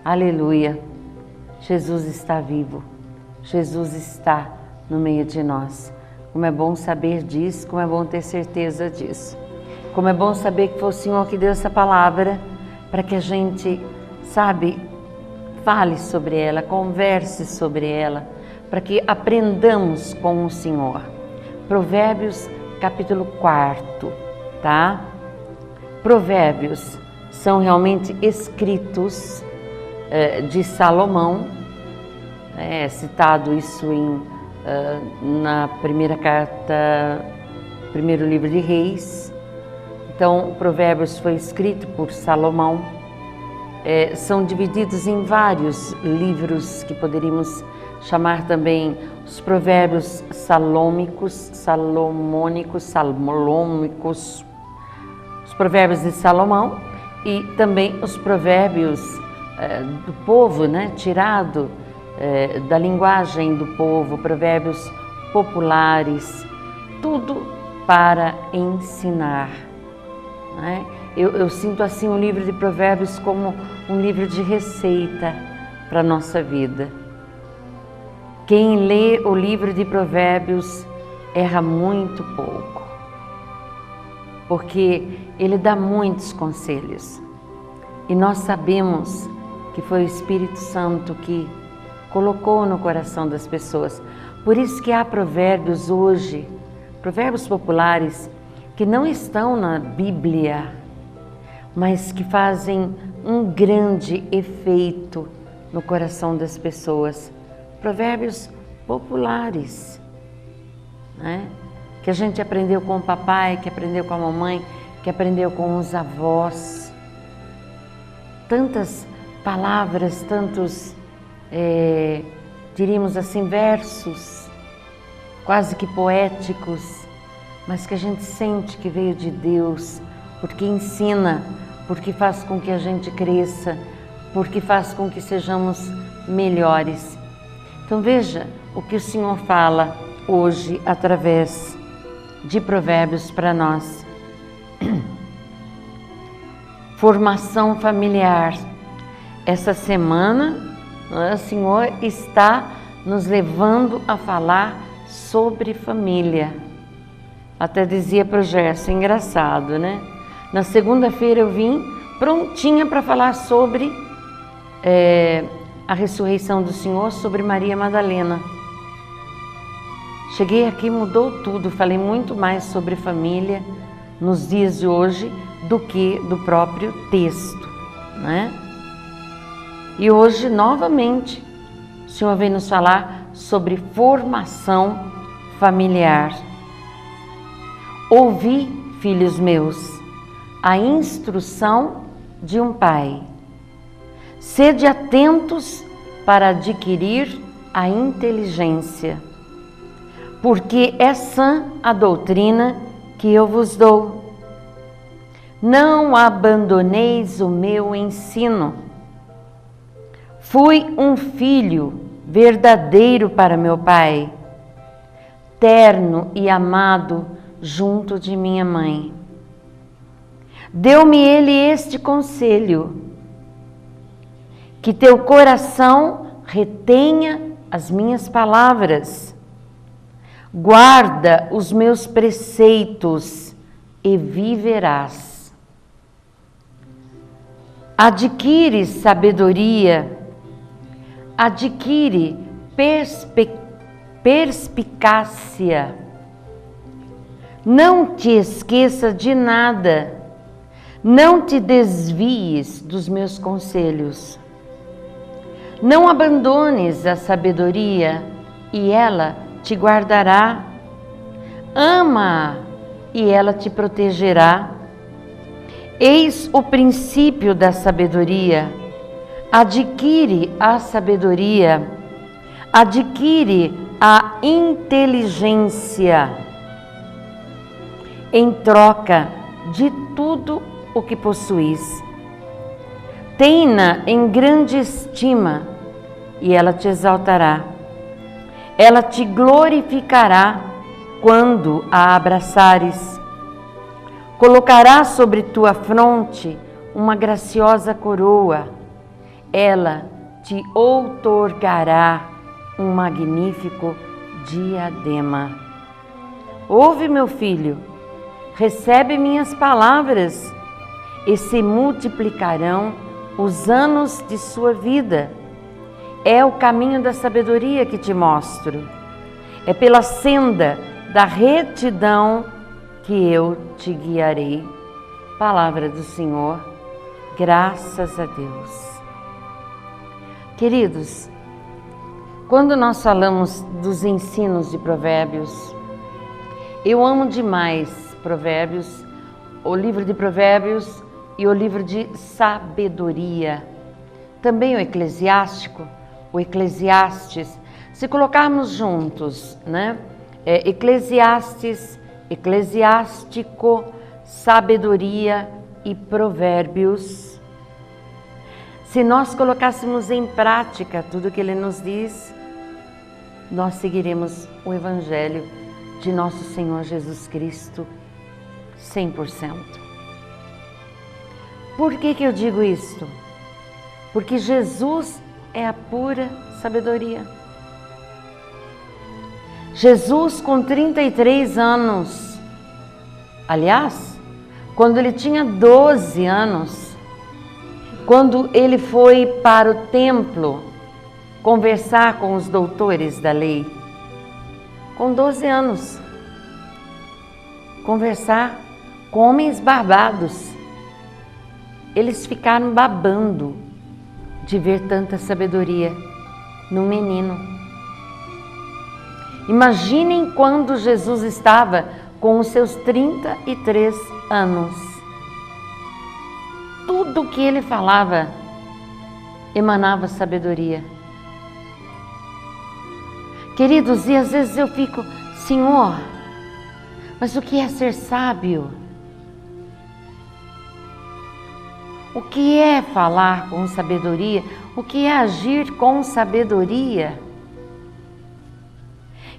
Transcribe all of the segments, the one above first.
Aleluia! Jesus está vivo, Jesus está no meio de nós. Como é bom saber disso, como é bom ter certeza disso. Como é bom saber que foi o Senhor que deu essa palavra para que a gente, fale sobre ela, converse sobre ela, para que aprendamos com o Senhor. Provérbios capítulo 4, tá? Provérbios são realmente escritos de Salomão, é citado isso na primeira carta, primeiro livro de Reis. Então, Provérbios foi escrito por Salomão. São divididos em vários livros que poderíamos chamar também os provérbios salomônicos, os provérbios de Salomão e também os provérbios do povo, né, tirado da linguagem do povo, provérbios populares, tudo para ensinar, né? Eu sinto assim o livro de Provérbios como um livro de receita para a nossa vida. Quem lê o livro de Provérbios erra muito pouco, porque ele dá muitos conselhos. E nós sabemos que foi o Espírito Santo que colocou no coração das pessoas. Por isso que há provérbios hoje, provérbios populares, que não estão na Bíblia, mas que fazem um grande efeito no coração das pessoas. Provérbios populares, né? Que a gente aprendeu com o papai, que aprendeu com a mamãe, que aprendeu com os avós. Tantas palavras, tantos, diríamos assim, versos, quase que poéticos, mas que a gente sente que veio de Deus, porque ensina, porque faz com que a gente cresça, porque faz com que sejamos melhores. Então veja o que o Senhor fala hoje através de Provérbios para nós. Formação familiar. Essa semana o Senhor está nos levando a falar sobre família. Até dizia para o Gerson, engraçado, né? Na segunda-feira eu vim prontinha para falar sobre a ressurreição do Senhor, sobre Maria Madalena. Cheguei aqui, mudou tudo, falei muito mais sobre família nos dias de hoje do que do próprio texto, né? E hoje, novamente, o Senhor vem nos falar sobre formação familiar. Ouvi, filhos meus, a instrução de um pai. Sede atentos para adquirir a inteligência, porque é sã a doutrina que eu vos dou. Não abandoneis o meu ensino. Fui um filho verdadeiro para meu pai, terno e amado junto de minha mãe. Deu-me ele este conselho, que teu coração retenha as minhas palavras, guarda os meus preceitos e viverás. Adquire sabedoria, adquire perspicácia. Não te esqueça de nada, não te desvies dos meus conselhos. Não abandones a sabedoria e ela te guardará. Ama-a e ela te protegerá. Eis o princípio da sabedoria. Adquire a sabedoria, adquire a inteligência em troca de tudo o que possuis. Tem-na em grande estima e ela te exaltará. Ela te glorificará quando a abraçares. Colocará sobre tua fronte uma graciosa coroa. ela te outorgará um magnífico diadema. Ouve, meu filho, recebe minhas palavras e se multiplicarão os anos de sua vida. É o caminho da sabedoria que te mostro. É pela senda da retidão que eu te guiarei. Palavra do Senhor, graças a Deus. Queridos, quando nós falamos dos ensinos de Provérbios, eu amo demais Provérbios, o livro de Provérbios e o livro de sabedoria. Também o Eclesiástico, o Eclesiastes. Se colocarmos juntos, né? Eclesiastes, Eclesiástico, sabedoria e Provérbios. Se nós colocássemos em prática tudo que ele nos diz, nós seguiremos o Evangelho de nosso Senhor Jesus Cristo 100%. Por que eu digo isto? Porque Jesus é a pura sabedoria. Jesus, com 33 anos, aliás, quando ele tinha 12 anos, quando ele foi para o templo conversar com os doutores da lei, com 12 anos, conversar com homens barbados, eles ficaram babando de ver tanta sabedoria no menino. Imaginem quando Jesus estava com os seus 33 anos. Tudo que ele falava emanava sabedoria. Queridos, e às vezes eu fico, Senhor, mas o que é ser sábio? O que é falar com sabedoria? O que é agir com sabedoria?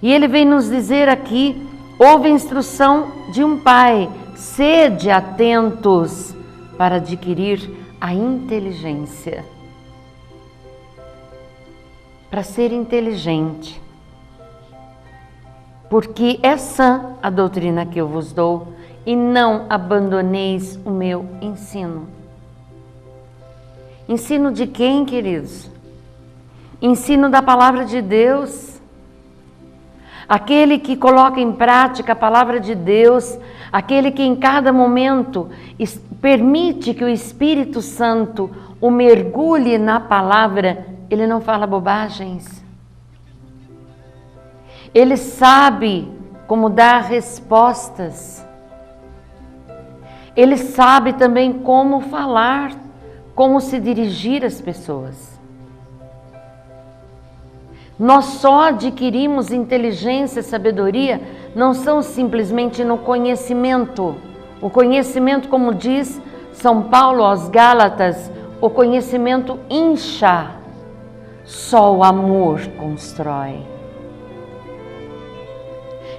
E ele vem nos dizer aqui, houve instrução de um pai, sede atentos para adquirir a inteligência. Para ser inteligente. Porque é sã a doutrina que eu vos dou, e não abandoneis o meu ensino. Ensino de quem, queridos? Ensino da palavra de Deus. Aquele que coloca em prática a palavra de Deus, aquele que em cada momento permite que o Espírito Santo o mergulhe na palavra, ele não fala bobagens. Ele sabe como dar respostas. Ele sabe também como falar, como se dirigir às pessoas. Nós só adquirimos inteligência e sabedoria, não são simplesmente no conhecimento. O conhecimento, como diz São Paulo aos Gálatas, o conhecimento incha, só o amor constrói.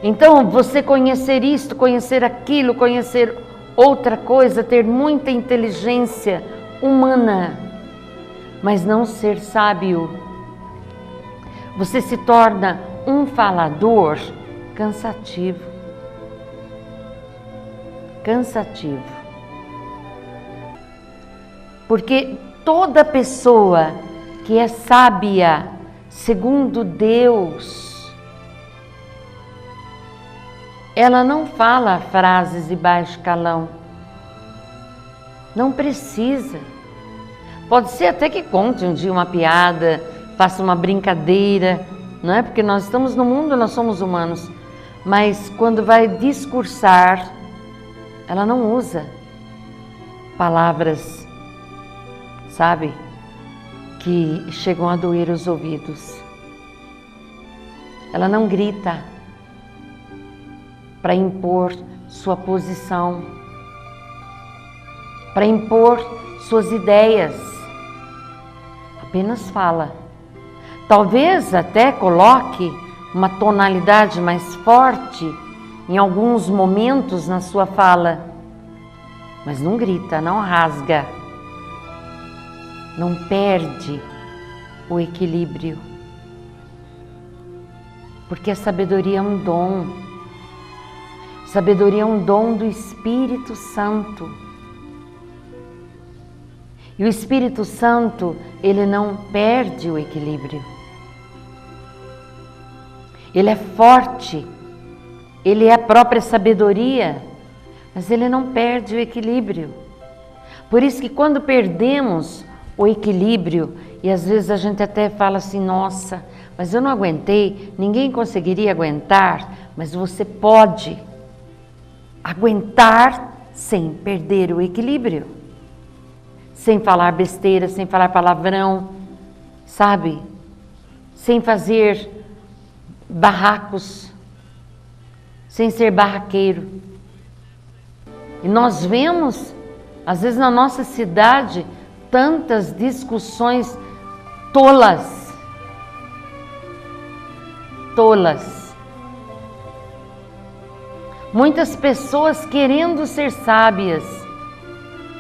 Então, você conhecer isto, conhecer aquilo, conhecer outra coisa, ter muita inteligência humana, mas não ser sábio, você se torna um falador cansativo. Cansativo. Porque toda pessoa que é sábia, segundo Deus, ela não fala frases de baixo calão. Não precisa. Pode ser até que conte um dia uma piada, faça uma brincadeira, não é? Porque nós estamos no mundo, nós somos humanos. Mas quando vai discursar, ela não usa palavras, sabe, que chegam a doer os ouvidos. Ela não grita para impor sua posição, para impor suas ideias. Apenas fala. Talvez até coloque uma tonalidade mais forte em alguns momentos na sua fala, mas não grita, não rasga, não perde o equilíbrio. Porque a sabedoria é um dom. Sabedoria é um dom do Espírito Santo. E o Espírito Santo, ele não perde o equilíbrio. Ele é forte, ele é a própria sabedoria, mas ele não perde o equilíbrio. Por isso que quando perdemos o equilíbrio, e às vezes a gente até fala assim, nossa, mas eu não aguentei, ninguém conseguiria aguentar, mas você pode aguentar sem perder o equilíbrio, sem falar besteira, sem falar palavrão, sabe? Sem fazer barracos, sem ser barraqueiro. E nós vemos, às vezes na nossa cidade, tantas discussões tolas. Muitas pessoas querendo ser sábias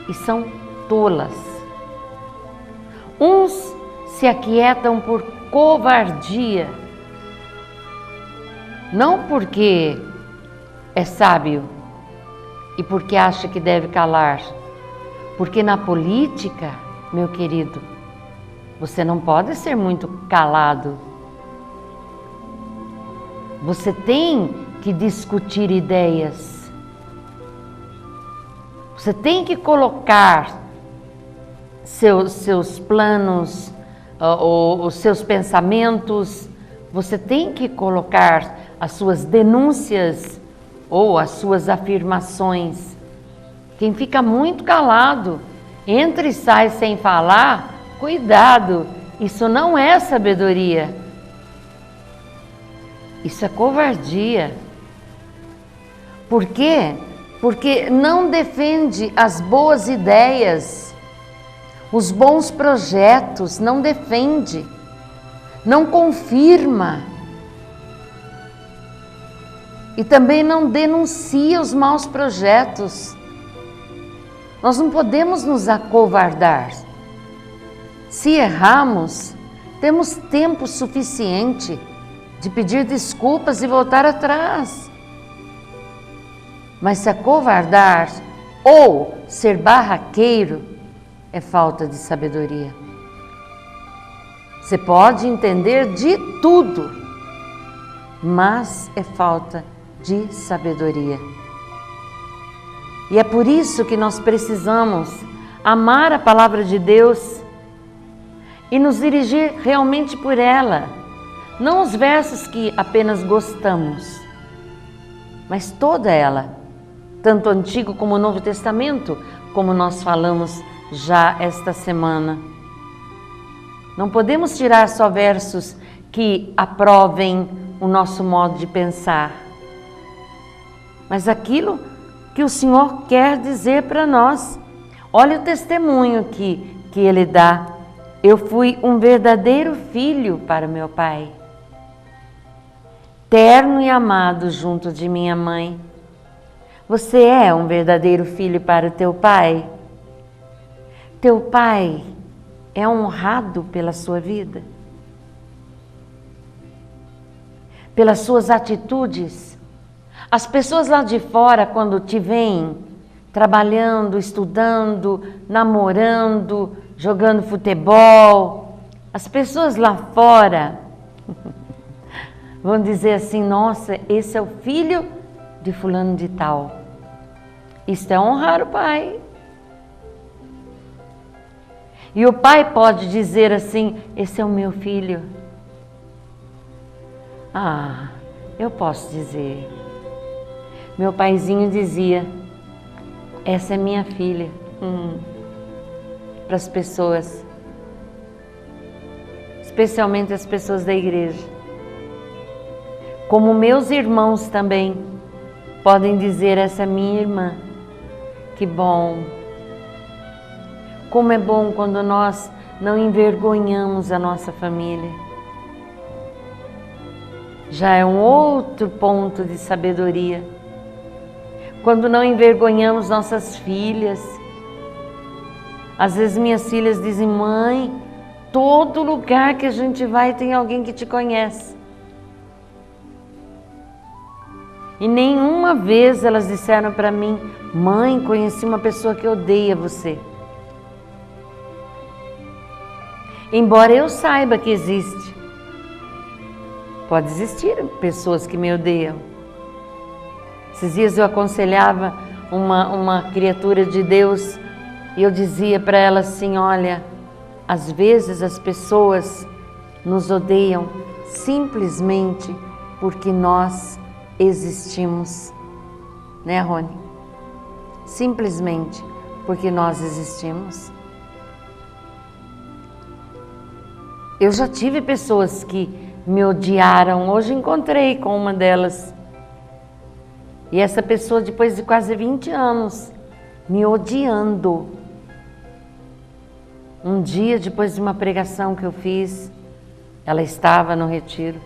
e são tolas. Uns se aquietam por covardia, não porque é sábio e porque acha que deve calar, porque na política, meu querido, você não pode ser muito calado. Você tem que discutir ideias. Você tem que colocar seus planos, os seus pensamentos. Você tem que colocar as suas denúncias ou as suas afirmações. Quem fica muito calado, entra e sai sem falar, cuidado, isso não é sabedoria. Isso é covardia. Por quê? Porque não defende as boas ideias, os bons projetos, não defende, não confirma. E também não denuncia os maus projetos. Nós não podemos nos acovardar. Se erramos, temos tempo suficiente de pedir desculpas e voltar atrás. Mas se acovardar ou ser barraqueiro é falta de sabedoria. Você pode entender de tudo, mas é falta de sabedoria. E é por isso que nós precisamos amar a palavra de Deus e nos dirigir realmente por ela. Não os versos que apenas gostamos, mas toda ela, tanto o Antigo como o Novo Testamento, como nós falamos já esta semana. Não podemos tirar só versos que aprovem o nosso modo de pensar, mas aquilo que o Senhor quer dizer para nós. Olha o testemunho que ele dá. Eu fui um verdadeiro filho para meu pai, terno e amado junto de minha mãe. Você é um verdadeiro filho para o teu pai? Teu pai é honrado pela sua vida? Pelas suas atitudes? As pessoas lá de fora, quando te veem trabalhando, estudando, namorando, jogando futebol, as pessoas lá fora vão dizer assim, nossa, esse é o filho de fulano de tal. Isto é honrar o pai. E o pai pode dizer assim, esse é o meu filho. Ah, eu posso dizer. Meu paizinho dizia, essa é minha filha. Para as pessoas, especialmente as pessoas da igreja. Como meus irmãos também podem dizer, essa é minha irmã. Que bom! Como é bom quando nós não envergonhamos a nossa família. Já é um outro ponto de sabedoria. Quando não envergonhamos nossas filhas, Às vezes minhas filhas dizem: mãe, todo lugar que a gente vai tem alguém que te conhece. E nenhuma vez elas disseram para mim: mãe, conheci uma pessoa que odeia você. Embora eu saiba que existe. Pode existir pessoas que me odeiam. Esses dias eu aconselhava uma criatura de Deus e eu dizia para ela assim: olha, às vezes as pessoas nos odeiam simplesmente porque nós existimos, né, Rony? Simplesmente porque nós existimos. Eu já tive pessoas que me odiaram. Hoje encontrei com uma delas. E essa pessoa, depois de quase 20 anos, me odiando. Um dia, depois de uma pregação que eu fiz, ela estava no retiro.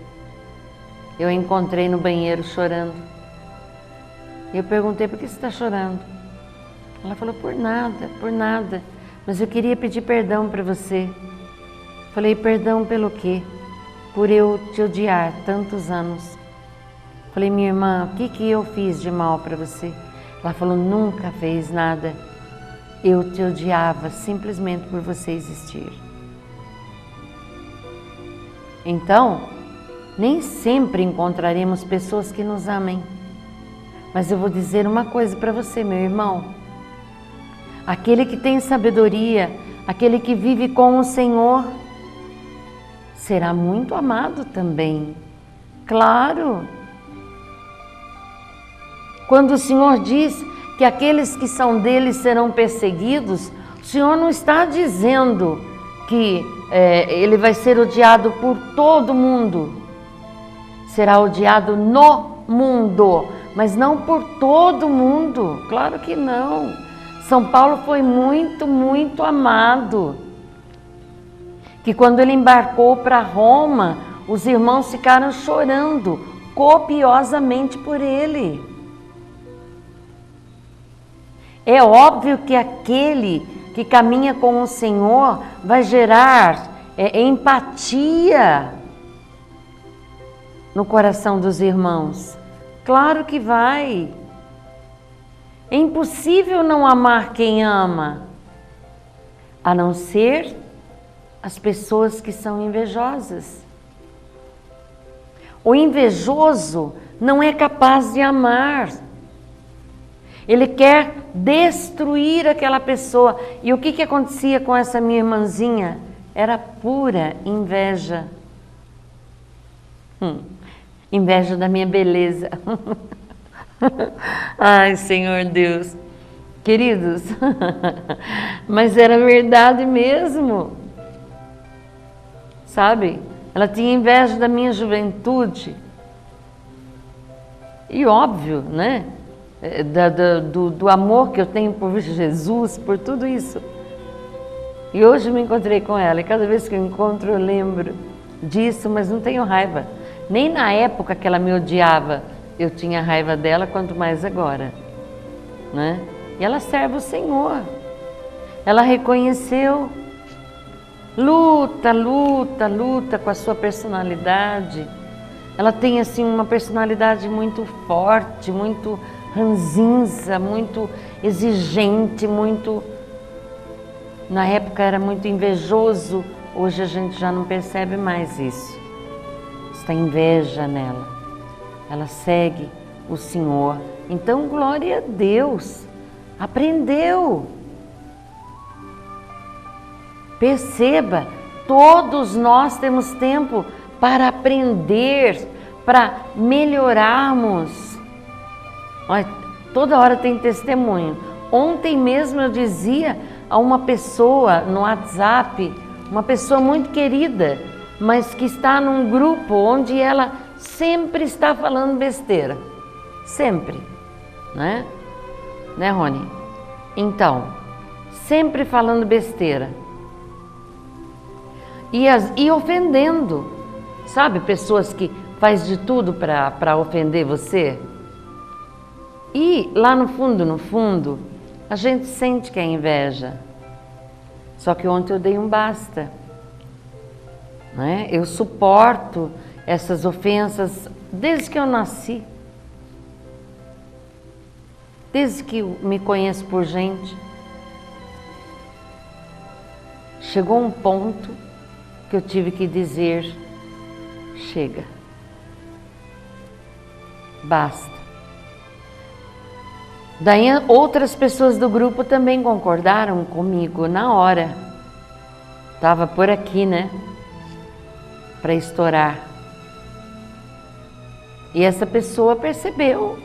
Eu a encontrei no banheiro chorando. E eu perguntei: por que você está chorando? Ela falou: por nada. Mas eu queria pedir perdão para você. Falei: perdão pelo quê? Por eu te odiar tantos anos. Falei: minha irmã, o que eu fiz de mal para você? Ela falou: nunca fez nada. Eu te odiava simplesmente por você existir. Então, nem sempre encontraremos pessoas que nos amem. Mas eu vou dizer uma coisa para você, meu irmão. Aquele que tem sabedoria, aquele que vive com o Senhor, será muito amado também. Claro. Quando o Senhor diz que aqueles que são dele serão perseguidos, o Senhor não está dizendo que ele vai ser odiado por todo mundo. Será odiado no mundo, mas não por todo mundo. Claro que não. São Paulo foi muito amado. Que quando ele embarcou para Roma, os irmãos ficaram chorando copiosamente por ele. É óbvio que aquele que caminha com o Senhor vai gerar empatia no coração dos irmãos. Claro que vai. É impossível não amar quem ama, a não ser as pessoas que são invejosas. O invejoso não é capaz de amar. Ele quer destruir aquela pessoa. E o que acontecia com essa minha irmãzinha? Era pura inveja. Inveja da minha beleza. Ai, Senhor Deus. Queridos, mas era verdade mesmo. Sabe? Ela tinha inveja da minha juventude. E óbvio, né? Do amor que eu tenho por Jesus, por tudo isso. E hoje eu me encontrei com ela, e cada vez que eu encontro eu lembro disso, mas não tenho raiva. Nem na época que ela me odiava eu tinha raiva dela, quanto mais agora, né? E ela serve o Senhor. Ela reconheceu, luta com a sua personalidade. Ela tem assim uma personalidade muito forte, muito ranzinza, muito exigente, muito... Na época era muito invejoso, hoje a gente já não percebe mais isso. Está inveja nela. Ela segue o Senhor. Então, glória a Deus. Aprendeu. Perceba, todos nós temos tempo para aprender, para melhorarmos. Olha, toda hora tem testemunho. Ontem mesmo eu dizia a uma pessoa no WhatsApp, uma pessoa muito querida, mas que está num grupo onde ela sempre está falando besteira. Sempre, né? Né, Rony? Então, sempre falando besteira. E ofendendo. Sabe, pessoas que faz de tudo para ofender você? E lá no fundo, a gente sente que é inveja. Só que ontem eu dei um basta, né? Eu suporto essas ofensas desde que eu nasci, desde que eu me conheço por gente. Chegou um ponto que eu tive que dizer: chega, basta. Daí outras pessoas do grupo também concordaram comigo na hora. Estava por aqui, né? Para estourar. E essa pessoa percebeu,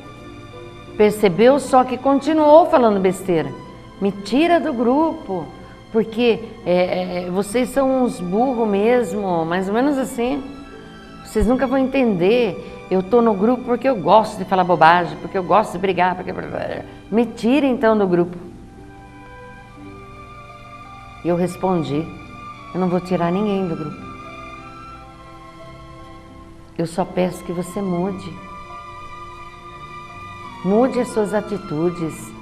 só que continuou falando besteira. Me tira do grupo, porque vocês são uns burros mesmo, mais ou menos assim. Vocês nunca vão entender. Eu estou no grupo porque eu gosto de falar bobagem, porque eu gosto de brigar, porque... Me tira então do grupo. E eu respondi: eu não vou tirar ninguém do grupo. Eu só peço que você mude. Mude as suas atitudes.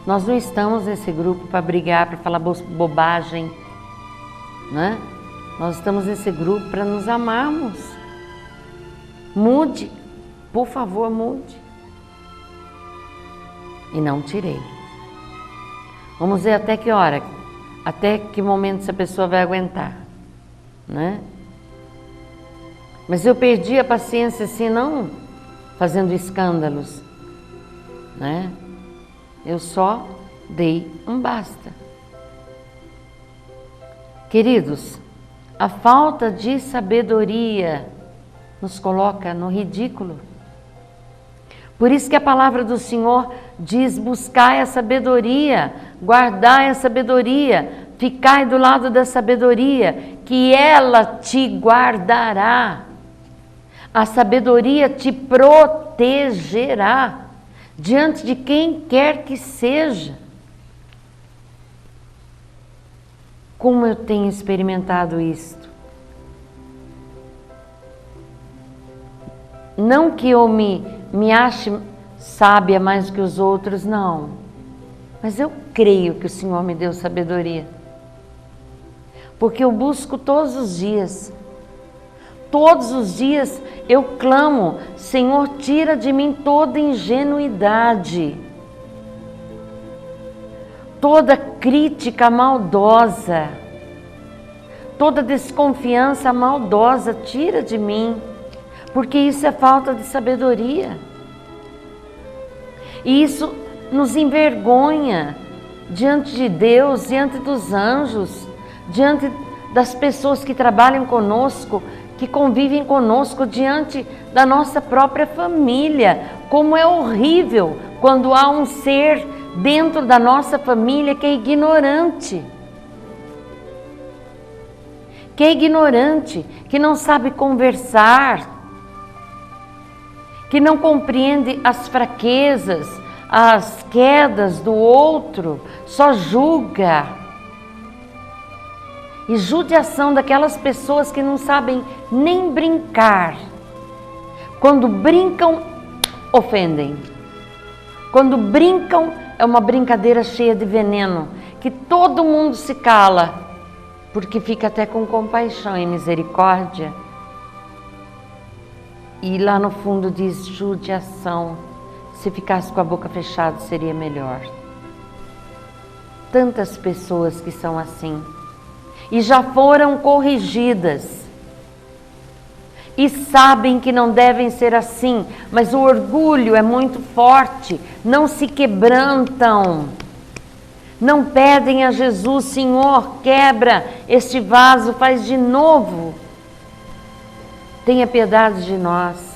Nós não estamos nesse grupo para brigar, para falar bobagem, né? Nós estamos nesse grupo para nos amarmos. Mude, por favor, mude. E não tirei. Vamos ver até que hora, até que momento essa pessoa vai aguentar, né? Mas eu perdi a paciência assim, não fazendo escândalos, né? Eu só dei um basta. Queridos, a falta de sabedoria nos coloca no ridículo. Por isso que a palavra do Senhor diz: buscai a sabedoria, guardai a sabedoria, ficai do lado da sabedoria, que ela te guardará. A sabedoria te protegerá diante de quem quer que seja. Como eu tenho experimentado isto? Não que eu me ache sábia mais do que os outros, não. Mas eu creio que o Senhor me deu sabedoria. Porque eu busco todos os dias. Todos os dias eu clamo: Senhor, tira de mim toda ingenuidade, toda crítica maldosa, toda desconfiança maldosa, tira de mim, porque isso é falta de sabedoria. E isso nos envergonha diante de Deus, diante dos anjos, diante das pessoas que trabalham conosco, que convivem conosco, diante da nossa própria família. Como é horrível quando há um ser dentro da nossa família que é ignorante. Que não sabe conversar, que não compreende as fraquezas, as quedas do outro, só julga. E judiação daquelas pessoas que não sabem nem brincar. Quando brincam, ofendem. Quando brincam, é uma brincadeira cheia de veneno, que todo mundo se cala, porque fica até com compaixão e misericórdia. E lá no fundo diz judiação. Se ficasse com a boca fechada seria melhor. Tantas pessoas que são assim. E já foram corrigidas. E sabem que não devem ser assim. Mas o orgulho é muito forte. Não se quebrantam. Não pedem a Jesus: Senhor, quebra este vaso, faz de novo. Tenha piedade de nós.